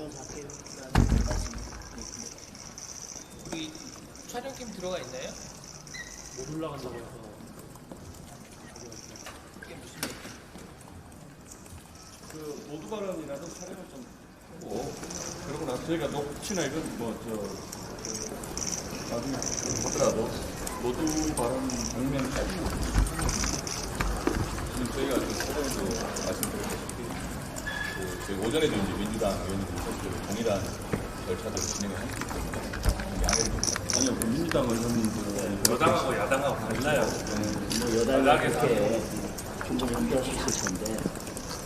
나오면서 할게요. 우리 촬영팀 들어가 있나요? 못 올라간다고 해서 이게 무슨 얘기? 그 모두 발언이라도 촬영을 좀 하고 그러고 나서 저희가 혹시나 이건 나중에 보더라도 모두 발언 장면까지 지금 저희가 그 촬영도 말씀드렸다시피 저희 오전에도 이제 민주당 의원님들이 사실 동일한 절차를 진행을 했기 때문에 양해를 좀 아니요 그 민주당 의원님들은 여당하고 야당하고 달라요. 뭐 여당이 그렇게 충분히 함께할 수 있을 텐데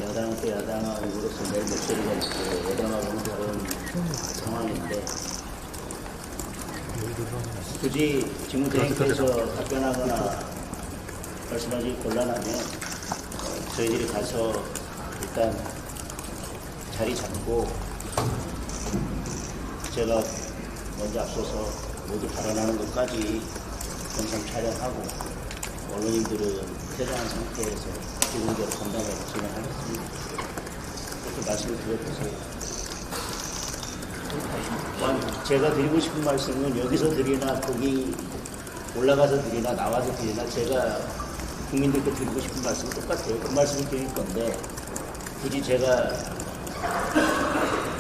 야당은 또 야당으로서 내 목소리가 있고 여당하고는 다른 상황인데 굳이 직무대행께서 답변하거나 말씀하기 곤란하면 저희들이 가서 일단 자리 잡고 제가 먼저 앞서서 모두 발언하는 것까지 영상 촬영하고 언론인들은 퇴장한 상태에서 비공개로 감당해서 진행하겠습니다. 그렇게 말씀을 드려보세요. 제가 드리고 싶은 말씀은 여기서 드리나 거기 올라가서 드리나 나와서 드리나 제가 국민들께 드리고 싶은 말씀은 똑같아요. 그 말씀을 드릴 건데 굳이 제가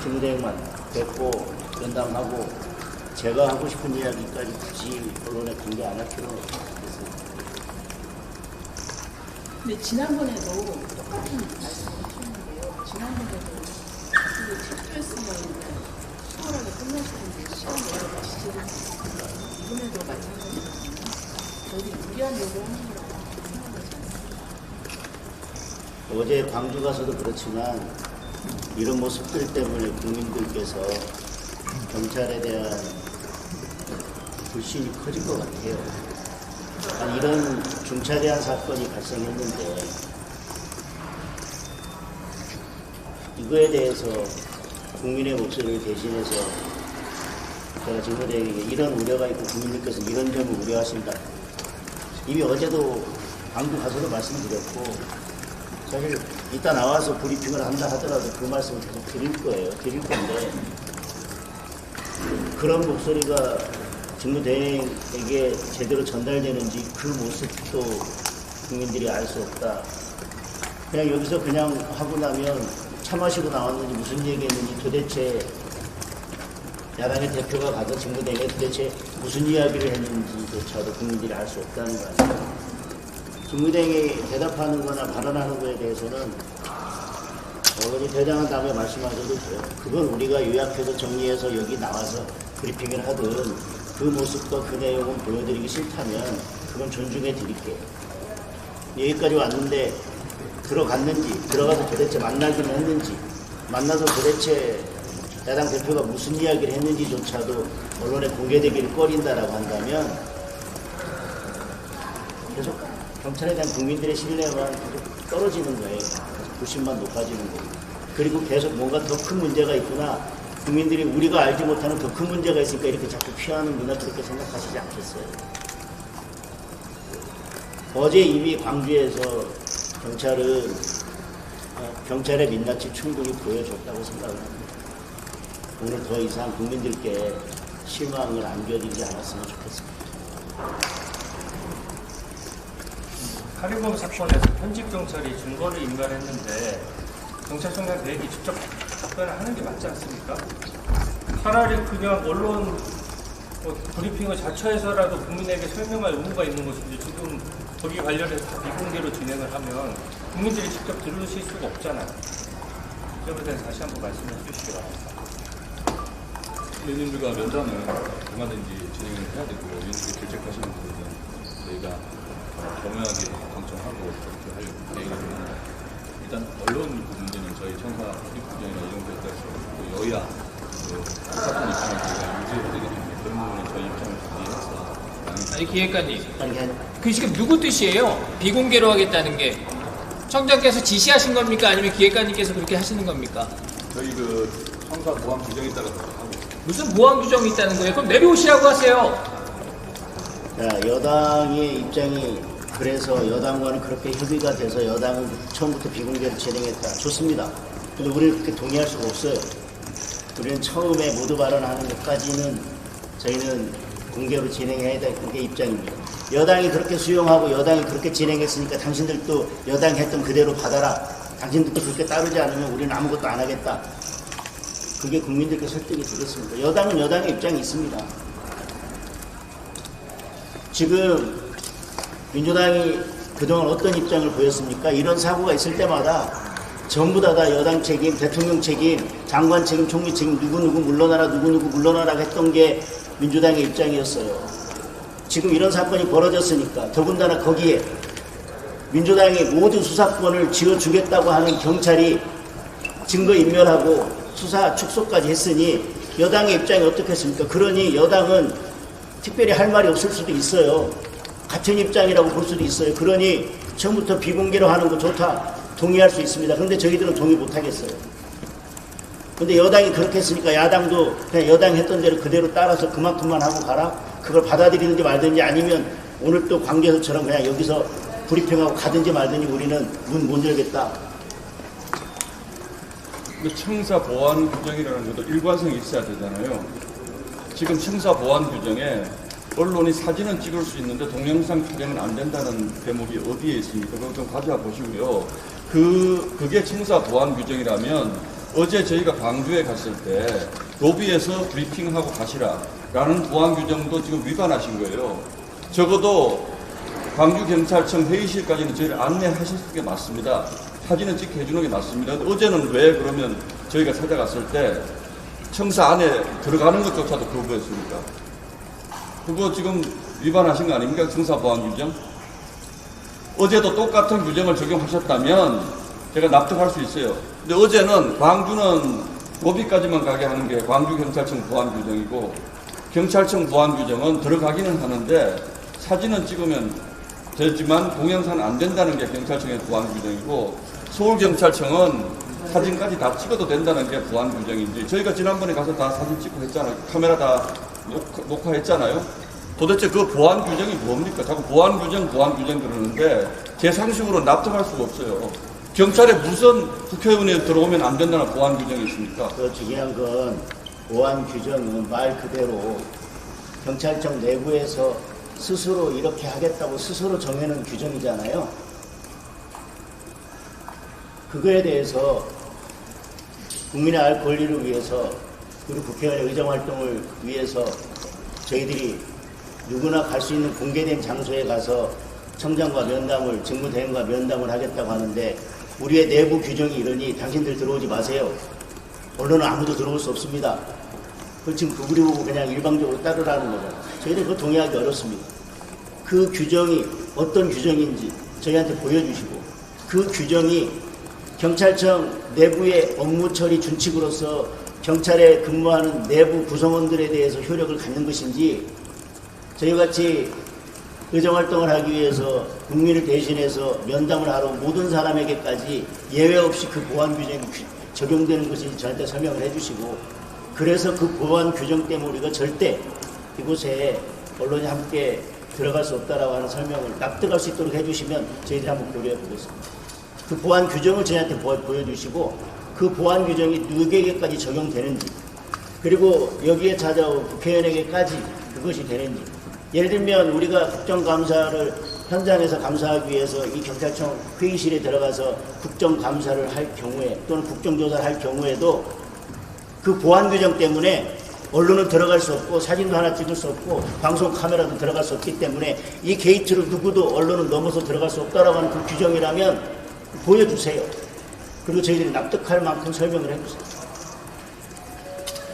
직무대행만 뵙고 면담하고 제가 하고 싶은 이야기까지 굳이 언론에 공개 안 할 필요는 없겠습니다. 근데 지난번에도 똑같은 말씀을 하셨는데요. 지난번에도 이거 투표했으면 수월하게 끝났을 텐데 시간 내서 지지를 했습니다. 이번에도 마찬가지거든요. 저희 무리한 요구를 하는 거라고 생각하지 않습니다. 어제 광주 가서도 그렇지만 이런 모습들 때문에 국민들께서 경찰에 대한 불신이 커질 것 같아요. 이런 중차대한 사건이 발생했는데 이거에 대해서 국민의 목소리를 대신해서 제가 직무대행에게 이런 우려가 있고 국민들께서 이런 점을 우려하신다. 이미 어제도 광주 가서도 말씀드렸고 사실 이따 나와서 브리핑을 한다 하더라도 그 말씀을 계속 드릴 건데 그런 목소리가 직무대행에게 제대로 전달되는지 그 모습도 국민들이 알 수 없다. 그냥 여기서 그냥 하고 나면 차 마시고 나왔는지 무슨 얘기했는지 도대체 야당의 대표가 가서 직무대행에 도대체 무슨 이야기를 했는지조차도 국민들이 알 수 없다는 거 아니에요. 직무대행이 대답하는 거나 발언하는 거에 대해서는 언론이 대장한 다음에 말씀하셔도 돼요. 그건 우리가 요약해서 정리해서 여기 나와서 브리핑을 하든 그 모습과 그 내용은 보여드리기 싫다면 그건 존중해 드릴게요. 여기까지 왔는데 들어갔는지 들어가서 도대체 만나긴 했는지 만나서 도대체 야당 대표가 무슨 이야기를 했는지조차도 언론에 공개되기를 꺼린다라고 한다면 계속 경찰에 대한 국민들의 신뢰가 계속 떨어지는 거예요. 불신만 높아지는 거고. 그리고 계속 뭔가 더 큰 문제가 있구나. 국민들이 우리가 알지 못하는 더 큰 문제가 있으니까 이렇게 자꾸 피하는구나. 그렇게 생각하시지 않겠어요? 어제 이미 광주에서 경찰은 경찰의 민낯이 충분히 보여줬다고 생각합니다. 오늘 더 이상 국민들께 실망을 안겨드리지 않았으면 좋겠습니다. 카리범 사건에서 편집 경찰이 증거를 인멸했는데 경찰청장 대행이 직접 답변을 하는 게 맞지 않습니까? 차라리 그냥 언론 브리핑을 자처해서라도 국민에게 설명할 의무가 있는 것인지 지금 거기 관련해서 다 비공개로 진행을 하면 국민들이 직접 들으실 수가 없잖아요. 이 점에 대해서 다시 한번 말씀해 주시기 바랍니다. 의원님들과 면담은 얼마든지 진행을 해야 되고 의원님들이 결책하시는 부분은 저희가 겸허하게 방청하고 그렇게 할 계획입니다. 일단 언론 문제는 저희 청사 입국장이나 이런 것에 따라서 또 여야 사건 입장을 저희가 유지해야 되기 때문에 그런 부분은 저희 입장을 정리해서 아니 기획관님, 그 지금 누구 뜻이에요? 비공개로 하겠다는 게 청장께서 지시하신 겁니까? 아니면 기획관님께서 그렇게 하시는 겁니까? 저희 그 청사 보안 규정에 따라서 하고 있습니다. 무슨 보안 규정이 있다는 거예요? 그럼 내려오시라고 하세요. 자, 여당의 입장이 그래서 여당과는 그렇게 협의가 돼서 여당은 처음부터 비공개로 진행했다. 좋습니다. 근데 우리는 그렇게 동의할 수가 없어요. 우리는 처음에 모두 발언하는 것까지는 저희는 공개로 진행해야 될 게 입장입니다. 여당이 그렇게 수용하고 여당이 그렇게 진행했으니까 당신들도 여당이 했던 그대로 받아라. 당신들도 그렇게 따르지 않으면 우리는 아무것도 안 하겠다. 그게 국민들께 설득이 되겠습니까? 여당은 여당의 입장이 있습니다. 지금 민주당이 그동안 어떤 입장을 보였습니까? 이런 사고가 있을 때마다 전부 다 여당 책임, 대통령 책임, 장관 책임, 총리 책임, 누구누구 물러나라, 누구누구 물러나라 했던 게 민주당의 입장이었어요. 지금 이런 사건이 벌어졌으니까 더군다나 거기에 민주당이 모든 수사권을 쥐어주겠다고 하는 경찰이 증거인멸하고 수사 축소까지 했으니 여당의 입장이 어떻겠습니까? 그러니 여당은 특별히 할 말이 없을 수도 있어요. 같은 입장이라고 볼 수도 있어요. 그러니 처음부터 비공개로 하는 거 좋다. 동의할 수 있습니다. 그런데 저희들은 동의 못하겠어요. 근데 여당이 그렇게 했으니까 야당도 그냥 여당이 했던 대로 그대로 따라서 그만큼만 하고 가라. 그걸 받아들이는지 말든지 아니면 오늘 또 광주에서처럼 그냥 여기서 브리핑하고 가든지 말든지 우리는 문 못 열겠다. 청사 보안 규정이라는 것도 일관성이 있어야 되잖아요. 지금 청사 보안 규정에 언론이 사진은 찍을 수 있는데 동영상 촬영은 안 된다는 대목이 어디에 있습니까? 그거 좀 가져와 보시고요. 그게 청사 보안 규정이라면 어제 저희가 광주에 갔을 때 로비에서 브리핑하고 가시라라는 보안 규정도 지금 위반하신 거예요. 적어도 광주경찰청 회의실까지는 저희를 안내하실 게 맞습니다. 사진은 찍게 해주는 게 맞습니다. 어제는 왜 그러면 저희가 찾아갔을 때 청사 안에 들어가는 것조차도 거부했습니까? 그거 지금 위반하신 거 아닙니까? 청사 보안 규정? 어제도 똑같은 규정을 적용하셨다면 제가 납득할 수 있어요. 근데 어제는 광주는 로비까지만 가게 하는 게 광주경찰청 보안 규정이고 경찰청 보안 규정은 들어가기는 하는데 사진은 찍으면 되지만 동영상은 안 된다는 게 경찰청의 보안 규정이고 서울경찰청은 사진까지 다 찍어도 된다는 게 보안 규정인지 저희가 지난번에 가서 다 사진 찍고 했잖아요. 카메라 다 녹화했잖아요. 도대체 그 보안 규정이 뭡니까? 자꾸 보안 규정 그러는데 제 상식으로 납득할 수가 없어요. 경찰에 무슨 국회의원이 들어오면 안 된다는 보안 규정이 있습니까? 그 중요한 건 보안 규정은 말 그대로 경찰청 내부에서 스스로 이렇게 하겠다고 스스로 정해놓은 규정이잖아요. 그거에 대해서 국민의 알 권리를 위해서 그리고 국회의원의 의정활동을 위해서 저희들이 누구나 갈 수 있는 공개된 장소에 가서 청장과 면담을, 직무대행과 면담을 하겠다고 하는데 우리의 내부 규정이 이러니 당신들 들어오지 마세요. 언론은 아무도 들어올 수 없습니다. 그걸 지금 구부리 보고 그냥 일방적으로 따르라는 거죠. 저희들 그거 동의하기 어렵습니다. 그 규정이 어떤 규정인지 저희한테 보여주시고 그 규정이 경찰청 내부의 업무 처리 준칙으로서 경찰에 근무하는 내부 구성원들에 대해서 효력을 갖는 것인지 저희같이 의정활동을 하기 위해서 국민을 대신해서 면담을 하러 모든 사람에게까지 예외 없이 그 보안 규정이 적용되는 것인지 저한테 설명을 해주시고 그래서 그 보안 규정 때문에 우리가 절대 이곳에 언론이 함께 들어갈 수 없다라고 하는 설명을 납득할 수 있도록 해주시면 저희들이 한번 고려해 보겠습니다. 그 보안 규정을 저희한테 보여주시고 그 보안 규정이 누구에게까지 적용되는지 그리고 여기에 찾아온 국회의원에게까지 그것이 되는지 예를 들면 우리가 국정감사를 현장에서 감사하기 위해서 이 경찰청 회의실에 들어가서 국정감사를 할 경우에 또는 국정조사를 할 경우에도 그 보안 규정 때문에 언론은 들어갈 수 없고 사진도 하나 찍을 수 없고 방송 카메라도 들어갈 수 없기 때문에 이 게이트를 누구도 언론은 넘어서 들어갈 수 없다라고 하는 그 규정이라면 보여주세요. 그리고 저희들이 납득할 만큼 설명을 해주세요.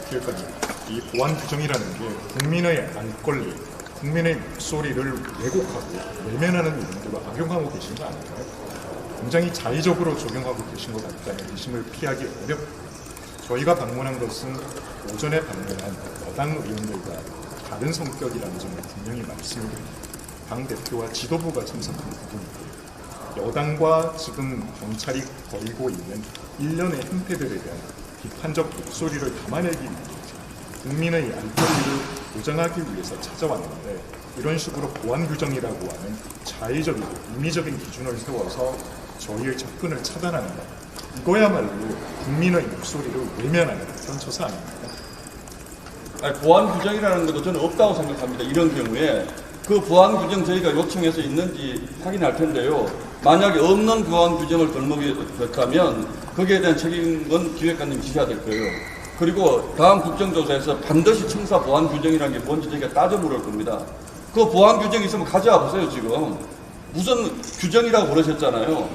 그러니까 이 보안 규정이라는 게 국민의 안권리, 국민의 목소리를 왜곡하고 외면하는 용도로 악용하고 계신 거 아닌가요? 굉장히 자의적으로 적용하고 계신 것 같다는 의심을 피하기 어렵고 저희가 방문한 것은 오전에 방문한 여당 의원들과 다른 성격이라는 점을 분명히 말씀드립니다. 당 대표와 지도부가 참석한 부분이고 여당과 지금 경찰이 벌이고 있는 일련의 행태들에 대한 비판적 목소리를 담아내기 위해서 국민의 안권리를 보장하기 위해서 찾아왔는데 이런 식으로 보안 규정이라고 하는 자의적이고 임의적인 기준을 세워서 저희의 접근을 차단한다. 이거야말로 국민의 목소리를 외면하는 그런 처사 아닙니까? 아니, 보안 규정이라는 것도 저는 없다고 생각합니다. 이런 경우에 그 보안 규정 저희가 요청해서 있는지 확인할 텐데요. 만약에 없는 보안 규정을 걸먹였다면 거기에 대한 책임은 기획관님이 지셔야 될 거예요. 그리고 다음 국정조사에서 반드시 청사 보안 규정이라는 게 뭔지 저희가 따져 물을 겁니다. 그 보안 규정이 있으면 가져와 보세요. 지금 무슨 규정이라고 그러셨잖아요.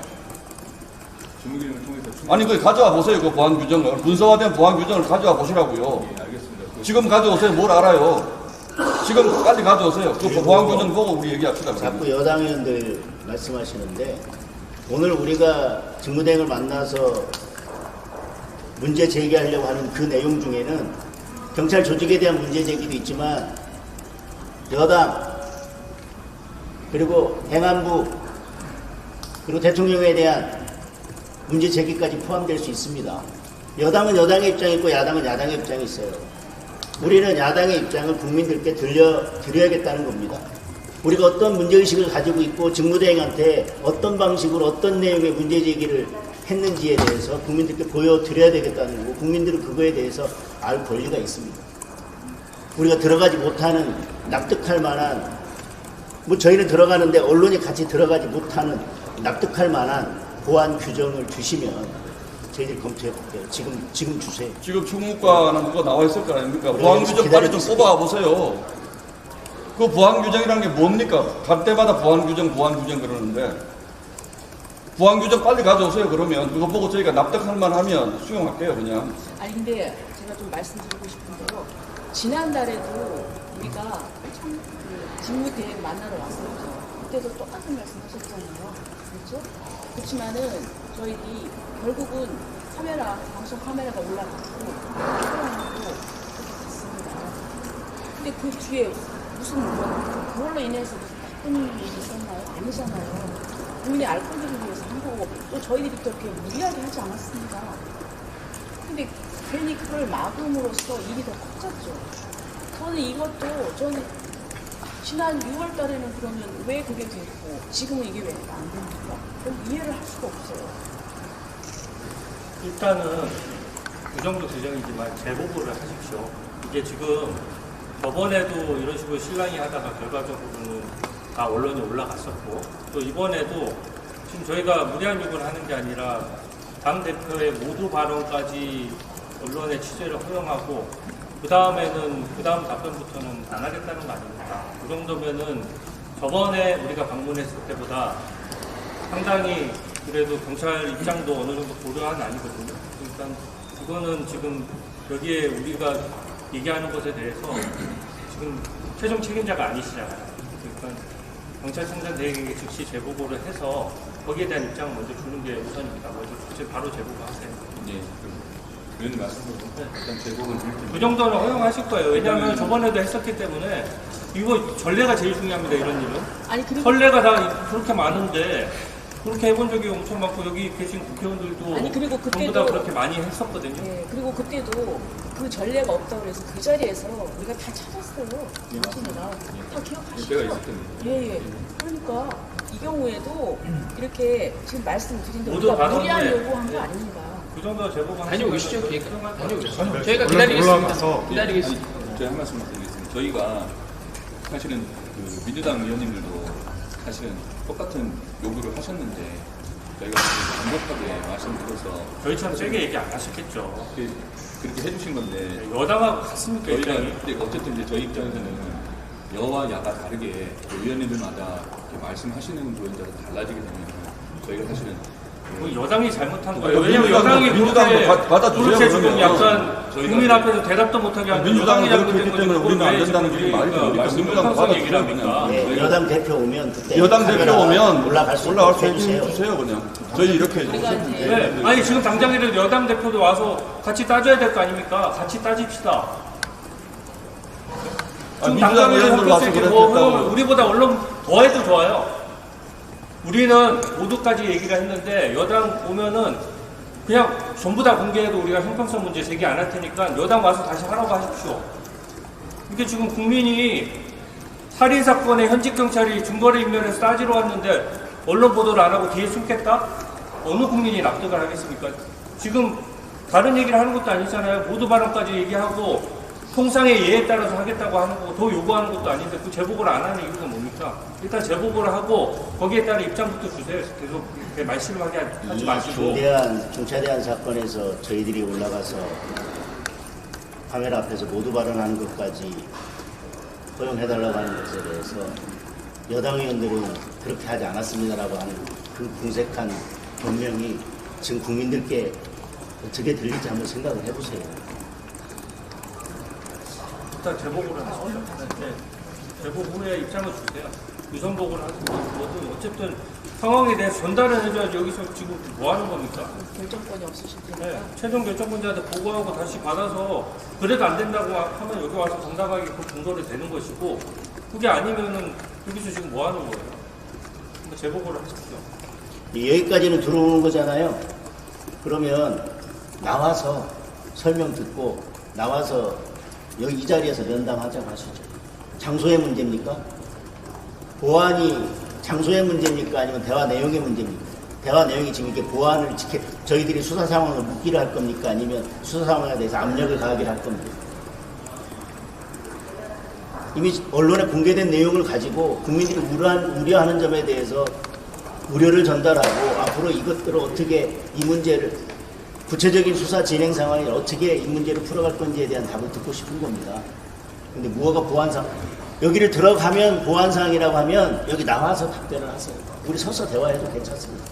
주무기를 통해서 아니 그 가져와 보세요. 그 보안 규정을 문서화된 보안 규정을 가져와 보시라고요. 예, 알겠습니다. 지금 가져오세요. 뭘 알아요? 지금 빨리 가져오세요. 그 보안 규정 보고 우리 얘기합시다. 자꾸 여당 의원들 말씀하시는데 오늘 우리가 직무대행을 만나서 문제 제기하려고 하는 그 내용 중에는 경찰 조직에 대한 문제 제기도 있지만 여당 그리고 행안부 그리고 대통령에 대한 문제 제기까지 포함될 수 있습니다. 여당은 여당의 입장이 있고 야당은 야당의 입장이 있어요. 우리는 야당의 입장을 국민들께 들려드려야겠다는 겁니다. 우리가 어떤 문제의식을 가지고 있고 직무대행한테 어떤 방식으로 어떤 내용의 문제 제기를 했는지에 대해서 국민들께 보여드려야 되겠다는 거고 국민들은 그거에 대해서 알 권리가 있습니다. 우리가 들어가지 못하는 납득할 만한 뭐 저희는 들어가는데 언론이 같이 들어가지 못하는 납득할 만한 보안 규정을 주시면 저희들이 검토해 볼게요. 지금 주세요. 지금 충무과는 그거 나와 있을 거 아닙니까? 그래, 보안 규정 빨리 좀 기다려주세요. 뽑아 보세요. 그 보안 규정이라는 게 뭡니까? 갈 때마다 보안 규정 그러는데 보안 규정 빨리 가져오세요. 그러면 그거 보고 저희가 납득할 만하면 수용할게요. 그냥. 아니 근데 제가 좀 말씀드리고 싶은 대로 지난달에도 우리가 그 직무대행 만나러 왔었죠. 그때도 똑같은 말씀하셨잖아요. 그렇죠? 그렇지만은 저희들이 결국은 방송 카메라가 올라갔고 촬영하고 그렇게 갔습니다. 근데 그 뒤에 무슨 그걸로 인해서 무슨 나쁜 일이 있었나요? 아니잖아요. 국민의 알 권리를 위해서 한 거고 또 저희들이 또 이렇게 무리하게 하지 않았습니다. 근데 괜히 그걸 막음으로써 일이 더 커졌죠. 저는 지난 6월 달에는 그러면 왜 그게 됐고 지금은 이게 왜 안 됩니까? 그럼 이해를 할 수가 없어요. 일단은 그 정도 규정이지만 재보고를 하십시오. 이게 지금 저번에도 이런 식으로 실랑이 하다가 결과적으로는 다 언론에 올라갔었고 또 이번에도 지금 저희가 무리한 요구를 하는 게 아니라 당 대표의 모두 발언까지 언론의 취재를 허용하고 그 다음 답변부터는 안 하겠다는 거 아닙니까? 그 정도면은 저번에 우리가 방문했을 때보다 상당히 그래도 경찰 입장도 어느 정도 고려한 아니거든요. 그러니까 이거는 지금 여기에 우리가 얘기하는 것에 대해서 지금 최종 책임자가 아니시잖아요. 그러니까 경찰청장 대행에게 즉시 재보고를 해서 거기에 대한 입장을 먼저 주는 게 우선입니다. 먼저 바로 재보고하세요. 예, 의원님 말씀하신 일단 제보는 그 정도는 허용하실 거예요. 왜냐하면 저번에도 했었기 때문에 이거 전례가 제일 중요합니다. 이런 일은. 아니 그리고 선례가 다 그렇게 많은데 그렇게 해본 적이 엄청 많고 여기 계신 국회의원들도 아니, 그리고 전부 그때도- 다 그렇게 많이 했었거든요. 네, 그리고 그때도 그 전례가 없다고 그래서 그 자리에서 우리가 다 찾았어요. 당신이랑 다 기억하시죠? 때가 있을 겁니다. 예. 그러니까 이 경우에도 이렇게 지금 말씀드린 대로 모두 우리가 무리한 받았는데, 요구한 거 네. 아닙니다. 그 정도 제보가 다녀오시죠. 다녀오시죠. 아니, 저희가 올라가서- 기다리겠습니다. 기다리겠습니다. 제가 한 말씀 드리겠습니다. 저희가 사실은 그 민주당 의원님들도 사실은 똑같은 요구를 하셨는데 저희가 반복하게 말씀드려서 저희처럼 세게 얘기 안 하셨겠죠. 그렇게 해주신 건데 여당하고 같습니까? 저희가 입장이? 근데 어쨌든 이제 저희 입장에서는 여와 야가 다르게 그 의원님들마다 이렇게 말씀하시는 부분이 달라지게 되면 저희가 사실은 뭐 여당이 잘못한 거예요. 아, 왜냐면 민주당도- 여당이 민주당도 그렇게 받아주세요, 그렇게 지금 그러면. 약간 저희가- 국민 앞에서 대답도 못하게 하는 민주당은 여당이라고 그렇게 했기 그런 때문에 거지. 우리는 안 왜 된다는 지금 게 말이 우리가 됩니까? 말씀 민주당 못하는 받아주세요, 얘기를 합니까? 네, 여당 대표 오면 그때 여당 대표 카메라 오면 올라갈 수 올라갈 있도록 수 해주세요. 있게 주세요 그냥. 저희 이렇게 우리가 해주세요. 이제 네. 아니 지금 당장이라도 여당 대표도 와서 같이 따져야 될 거 아닙니까? 같이 따집시다. 지금 민주당 당장이라도 의원들 와서 햇볕에 뭐 그랬다고. 우리보다 언론 더 해도 좋아요. 우리는 모두까지 얘기를 했는데 여당 오면은 그냥 전부 다 공개해도 우리가 형평성 문제 제기 안 할 테니까 여당 와서 다시 하라고 하십시오. 이게 지금 국민이 살인 사건에 현직 경찰이 증거를 인멸해서 따지러 왔는데 언론 보도를 안 하고 뒤에 숨겠다? 어느 국민이 납득을 하겠습니까? 지금 다른 얘기를 하는 것도 아니잖아요. 모두 발언까지 얘기하고 통상의 예에 따라서 하겠다고 하는 거고 더 요구하는 것도 아닌데 그 제보고를 안 하는 이유가 뭡니까? 일단 제보고를 하고 거기에 따른 입장부터 주세요. 계속 이렇게 말씨름하게 하지 이 마시고. 중차대한 사건에서 저희들이 올라가서 카메라 앞에서 모두 발언하는 것까지 허용해달라고 하는 것에 대해서 여당 의원들은 그렇게 하지 않았습니다라고 하는 그 궁색한 변명이 지금 국민들께 어떻게 들릴지 한번 생각을 해보세요. 일단 제보고를 하시죠. 네. 제보 후에 입장을 주세요. 유선보고를 하든 뭐든 어쨌든 상황에 대해서 전달을 해줘야지 여기서 지금 뭐 하는 겁니까? 결정권이 없으실 테니까. 네. 최종 결정권자한테 보고하고 다시 받아서 그래도 안 된다고 하면 여기 와서 당당하게 그 근거를 대는 것이고 그게 아니면은 여기서 지금 뭐 하는 거예요? 그러니까 제보고를 하십시오. 여기까지는 들어오는 거잖아요. 그러면 나와서 설명 듣고 나와서 여기 이 자리에서 면담하자고 하시죠. 장소의 문제입니까? 보안이 장소의 문제입니까? 아니면 대화 내용의 문제입니까? 대화 내용이 지금 이렇게 보안을 저희들이 수사 상황을 묻기를 할 겁니까? 아니면 수사 상황에 대해서 압력을 가하기를 할 겁니까? 이미 언론에 공개된 내용을 가지고 국민들이 우려하는 점에 대해서 우려를 전달하고 앞으로 이것들을 어떻게 이 문제를 구체적인 수사 진행 상황에 어떻게 이 문제를 풀어갈 건지에 대한 답을 듣고 싶은 겁니다. 근데 무엇가 보안상 여기를 들어가면 보안상이라고 하면 여기 나와서 답변을 하세요. 우리 서서 대화해도 괜찮습니다.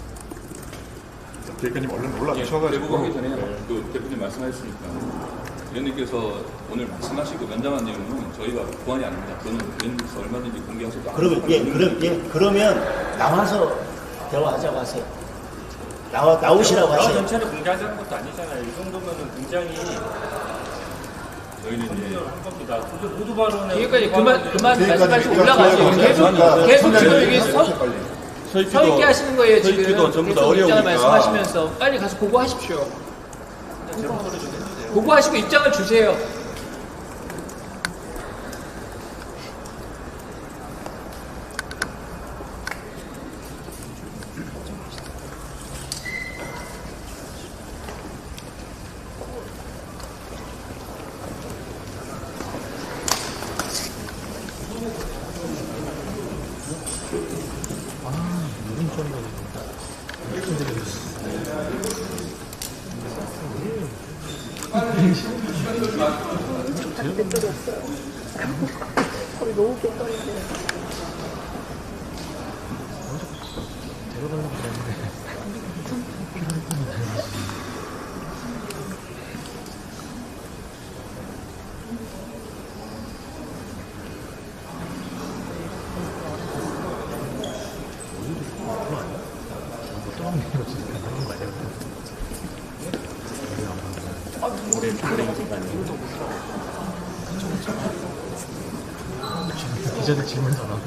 대표님 얼른 제보고 올라오셔가지고 하기 전에 그 대표님 말씀하셨으니까 의원님께서 오늘 말씀하시고 면담한 내용은 저희가 보완이 아닙니다. 그거는 의원님께서 얼마든지 공개하셔도 그러면 나와서 대화하자고 하세요. 나오시라고 대화 하세요. 전체를 공개하자는 것도 아니잖아요. 이 정도면은 굉장히 저희는 이제 합리적으로 한 겁니다. 근데 모두 발언에 여기까지 그만 말씀하시고 올라가세요. 계속 지금 여기 서 있게 하시는 거예요, 지금. 서있기도 전부 다 계속 입장을 어려우니까. 말씀하시면서 빨리 가서 보고하십시오. 제보고를 좀 해주세요. 보고하시고 입장을 주세요. 기자들 질문 안 하고